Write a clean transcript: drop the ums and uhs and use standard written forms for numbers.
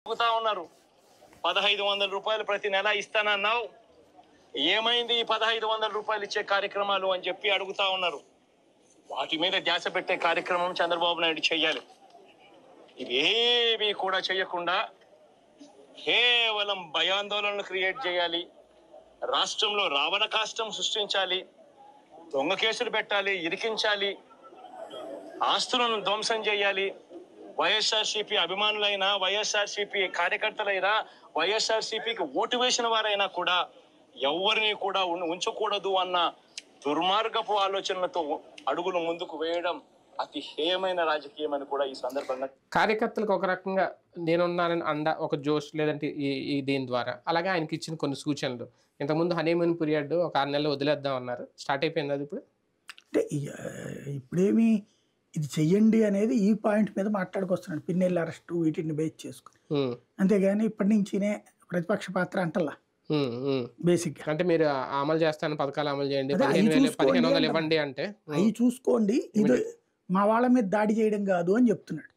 అడుగుతా ఉన్నారు. 1500 రూపాయలు ప్రతి నెల ఇస్తానన్నావు, ఏమైంది ఈ 1500 రూపాయలు ఇచ్చే కార్యక్రమాలు అని చెప్పి అడుగుతా ఉన్నారు. వాటి మీద ధ్యాస పెట్టే కార్యక్రమం చంద్రబాబు నాయుడు చెయ్యాలి. ఇవేవి కూడా చేయకుండా కేవలం భయాందోళనలు క్రియేట్ చేయాలి, రాష్ట్రంలో రావణ కాష్టం సృష్టించాలి, దొంగ కేసులు పెట్టాలి, ఇరికించాలి, ఆస్తులను ధ్వంసం చేయాలి. వైఎస్ఆర్సీపీ అభిమానులైనా, వైఎస్ఆర్సీపీ కార్యకర్తలైనా, వైఎస్ఆర్సీపీకి ఓటు వేసిన వారైనా కూడా ఎవరిని కూడా ఉంచకూడదు అన్న దుర్మార్గపు ఆలోచనలతో అడుగులు ముందుకు వేయడం అతి హేయమైన రాజకీయం అని కూడా ఈ సందర్భంగా కార్యకర్తలకు ఒక రకంగా నేనున్నానని ఒక జోష్ లేదంటే ఈ దీని ద్వారా అలాగే ఆయనకి ఇచ్చిన కొన్ని సూచనలు. ఇంతకుముందు హనీమూన్ పీరియడ్ ఒక 6 నెలలు వదిలేద్దాం అన్నారు, స్టార్ట్ అయిపోయింది అది ఇప్పుడు. అంటే ఇప్పుడేమి ఇది చెయ్యండి అనేది ఈ పాయింట్ మీద మాట్లాడుకొస్తున్నాడు, పిన్నెల్లి అరెస్టు వీటిని బేస్ చేసుకుని. అంతేగాని ఇప్పటి నుంచినే ప్రతిపక్ష పాత్ర అంటల్లా. బేసిక్ అంటే మీరు అమలు చేస్తాను, పథకాలు అమలు చేయండి, 1500 ఇవ్వండి అంటే అవి చూసుకోండి, ఇది మా వాళ్ళ మీద దాడి చేయడం కాదు అని చెప్తున్నాడు.